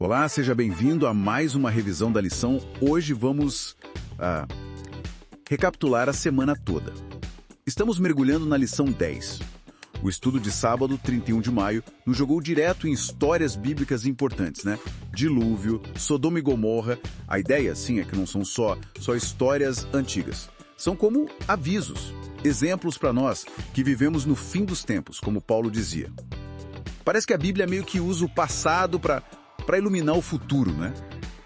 Olá, seja bem-vindo a mais uma revisão da lição. Hoje vamos recapitular a semana toda. Estamos mergulhando na lição 10. O estudo de sábado, 31 de maio, nos jogou direto em histórias bíblicas importantes, né? Dilúvio, Sodoma e Gomorra. A ideia, sim, é que não são só histórias antigas. São como avisos, exemplos para nós que vivemos no fim dos tempos, como Paulo dizia. Parece que a Bíblia meio que usa o passado para iluminar o futuro, né?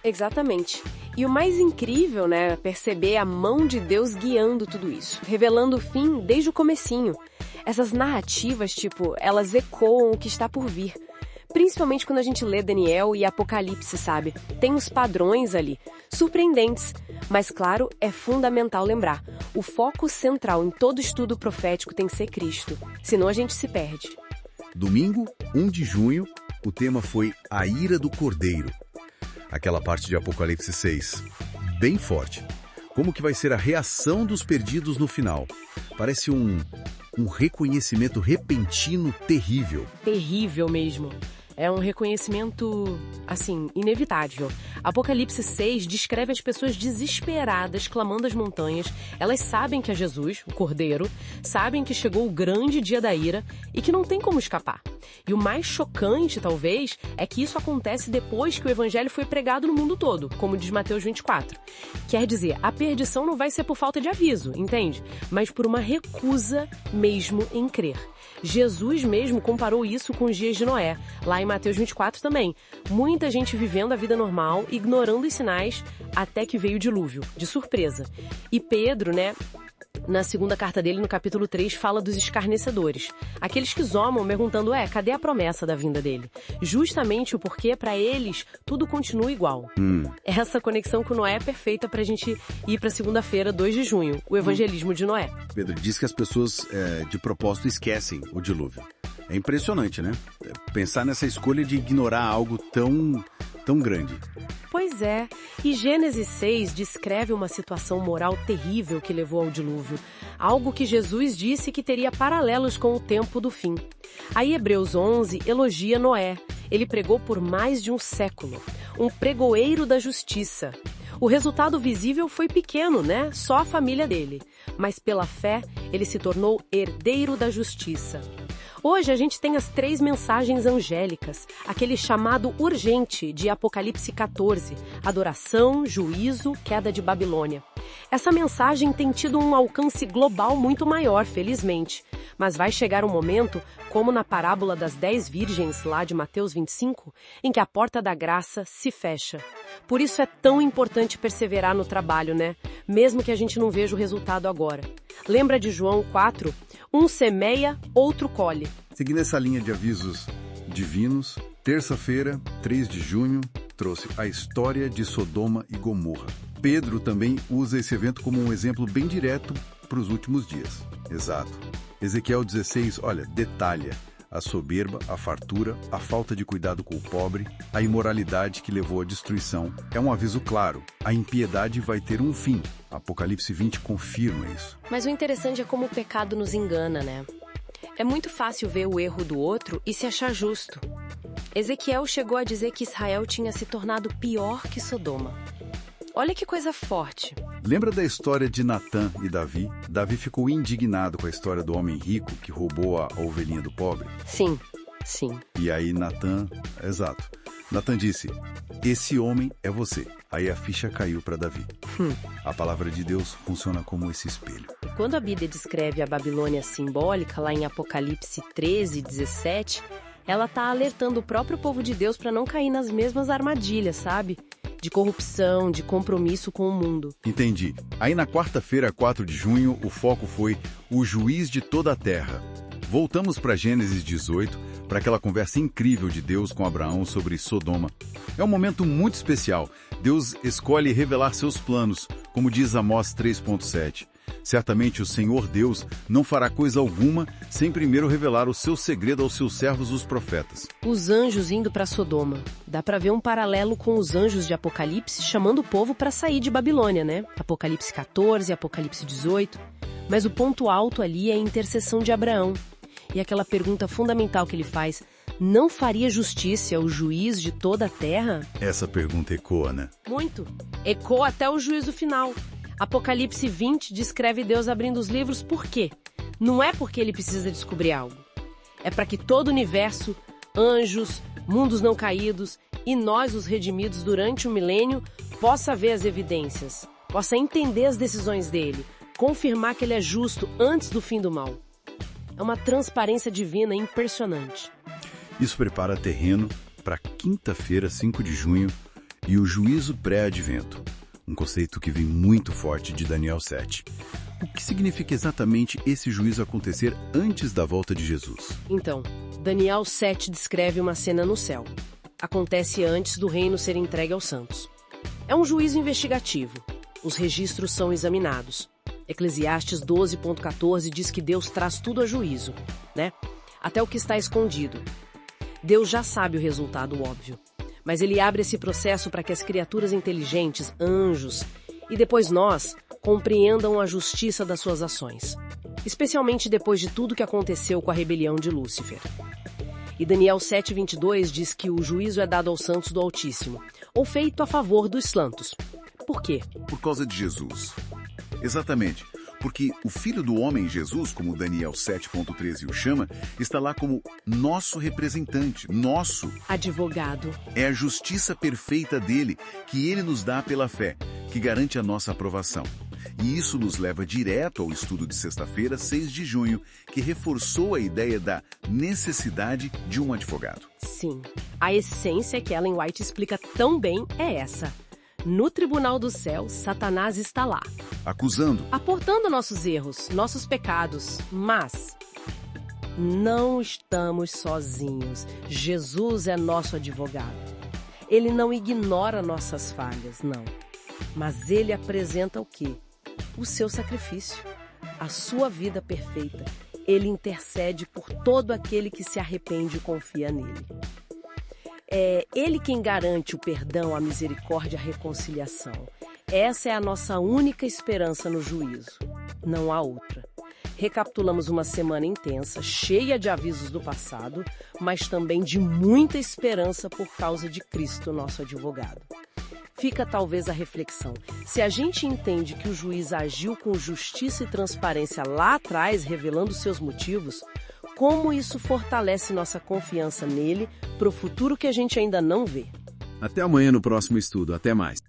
Exatamente. E o mais incrível, né, é perceber a mão de Deus guiando tudo isso, revelando o fim desde o comecinho. Essas narrativas, elas ecoam o que está por vir. Principalmente quando a gente lê Daniel e Apocalipse, sabe? Tem os padrões ali, surpreendentes. Mas, claro, é fundamental lembrar, o foco central em todo estudo profético tem que ser Cristo, senão a gente se perde. Domingo, 1 de junho, o tema foi a ira do Cordeiro. Aquela parte de Apocalipse 6, bem forte. Como que vai ser a reação dos perdidos no final? Parece um reconhecimento repentino terrível. Terrível mesmo. É um reconhecimento, inevitável. Apocalipse 6 descreve as pessoas desesperadas, clamando às montanhas. Elas sabem que é Jesus, o Cordeiro, sabem que chegou o grande dia da ira e que não tem como escapar. E o mais chocante, talvez, é que isso acontece depois que o evangelho foi pregado no mundo todo, como diz Mateus 24. Quer dizer, a perdição não vai ser por falta de aviso, entende? Mas por uma recusa mesmo em crer. Jesus mesmo comparou isso com os dias de Noé, lá em Mateus 24 também. Muita gente vivendo a vida normal, ignorando os sinais, até que veio o dilúvio, de surpresa. E Pedro, na segunda carta dele, no capítulo 3, fala dos escarnecedores. Aqueles que zomam, perguntando, cadê a promessa da vinda dele? Justamente o porquê, para eles, tudo continua igual. Essa conexão com Noé é perfeita para a gente ir para segunda-feira, 2 de junho, o evangelismo de Noé. Pedro diz que as pessoas, de propósito, esquecem o dilúvio. É impressionante, né? Pensar nessa escolha de ignorar algo tão grande. Pois é, e Gênesis 6 descreve uma situação moral terrível que levou ao dilúvio, algo que Jesus disse que teria paralelos com o tempo do fim. Aí Hebreus 11 elogia Noé. Ele pregou por mais de um século, um pregoeiro da justiça. O resultado visível foi pequeno, só a família dele. Mas pela fé, ele se tornou herdeiro da justiça. Hoje a gente tem as 3 mensagens angélicas, aquele chamado urgente de Apocalipse 14, adoração, juízo, queda de Babilônia. Essa mensagem tem tido um alcance global muito maior, felizmente. Mas vai chegar um momento, como na parábola das 10 virgens, lá de Mateus 25, em que a porta da graça se fecha. Por isso é tão importante perseverar no trabalho, mesmo que a gente não veja o resultado agora. Lembra de João 4? Um semeia, outro colhe. Seguindo essa linha de avisos divinos, terça-feira, 3 de junho, trouxe a história de Sodoma e Gomorra. Pedro também usa esse evento como um exemplo bem direto para os últimos dias. Exato. Ezequiel 16, detalha a soberba, a fartura, a falta de cuidado com o pobre, a imoralidade que levou à destruição. É um aviso claro, a impiedade vai ter um fim. Apocalipse 20 confirma isso. Mas o interessante é como o pecado nos engana, É muito fácil ver o erro do outro e se achar justo. Ezequiel chegou a dizer que Israel tinha se tornado pior que Sodoma. Olha que coisa forte. Lembra da história de Natã e Davi? Davi ficou indignado com a história do homem rico que roubou a ovelhinha do pobre? Sim. E aí Natã disse, esse homem é você. Aí a ficha caiu para Davi. A palavra de Deus funciona como esse espelho. Quando a Bíblia descreve a Babilônia simbólica, lá em Apocalipse 13, 17, ela está alertando o próprio povo de Deus para não cair nas mesmas armadilhas, sabe? De corrupção, de compromisso com o mundo. Entendi. Aí na quarta-feira, 4 de junho, o foco foi o juiz de toda a terra. Voltamos para Gênesis 18, para aquela conversa incrível de Deus com Abraão sobre Sodoma. É um momento muito especial. Deus escolhe revelar seus planos, como diz Amós 3.7. Certamente o Senhor Deus não fará coisa alguma sem primeiro revelar o seu segredo aos seus servos, os profetas. Os anjos indo para Sodoma. Dá para ver um paralelo com os anjos de Apocalipse chamando o povo para sair de Babilônia, Apocalipse 14, Apocalipse 18. Mas o ponto alto ali é a intercessão de Abraão. E aquela pergunta fundamental que ele faz, não faria justiça ao juiz de toda a terra? Essa pergunta ecoa, né? Muito. Ecoa até o juízo final. Apocalipse 20 descreve Deus abrindo os livros por quê? Não é porque ele precisa descobrir algo. É para que todo o universo, anjos, mundos não caídos e nós, os redimidos durante o milênio, possa ver as evidências, possa entender as decisões dele, confirmar que ele é justo antes do fim do mal. É uma transparência divina impressionante. Isso prepara terreno para quinta-feira, 5 de junho, e o juízo pré-advento, um conceito que vem muito forte de Daniel 7. O que significa exatamente esse juízo acontecer antes da volta de Jesus? Então, Daniel 7 descreve uma cena no céu. Acontece antes do reino ser entregue aos santos. É um juízo investigativo. Os registros são examinados. Eclesiastes 12.14 diz que Deus traz tudo a juízo, né? Até o que está escondido. Deus já sabe o resultado óbvio, mas ele abre esse processo para que as criaturas inteligentes, anjos, e depois nós, compreendam a justiça das suas ações, especialmente depois de tudo que aconteceu com a rebelião de Lúcifer. E Daniel 7:22 diz que o juízo é dado aos santos do Altíssimo, ou feito a favor dos santos. Por quê? Por causa de Jesus. Exatamente. Porque o Filho do Homem, Jesus, como Daniel 7.13 o chama, está lá como nosso representante, nosso Advogado. É a justiça perfeita dele, que ele nos dá pela fé, que garante a nossa aprovação. E isso nos leva direto ao estudo de sexta-feira, 6 de junho, que reforçou a ideia da necessidade de um advogado. Sim, a essência que Ellen White explica tão bem é essa. No tribunal do céu, Satanás está lá, Acusando. aportando nossos erros, nossos pecados, mas não estamos sozinhos. Jesus é nosso advogado. Ele não ignora nossas falhas, não. Mas ele apresenta o quê? O seu sacrifício, a sua vida perfeita. Ele intercede por todo aquele que se arrepende e confia nele. É ele quem garante o perdão, a misericórdia, a reconciliação. Essa é a nossa única esperança no juízo. Não há outra. Recapitulamos uma semana intensa, cheia de avisos do passado, mas também de muita esperança por causa de Cristo, nosso advogado. Fica talvez a reflexão. Se a gente entende que o juiz agiu com justiça e transparência lá atrás, revelando seus motivos, como isso fortalece nossa confiança nele para o futuro que a gente ainda não vê? Até amanhã no próximo estudo. Até mais.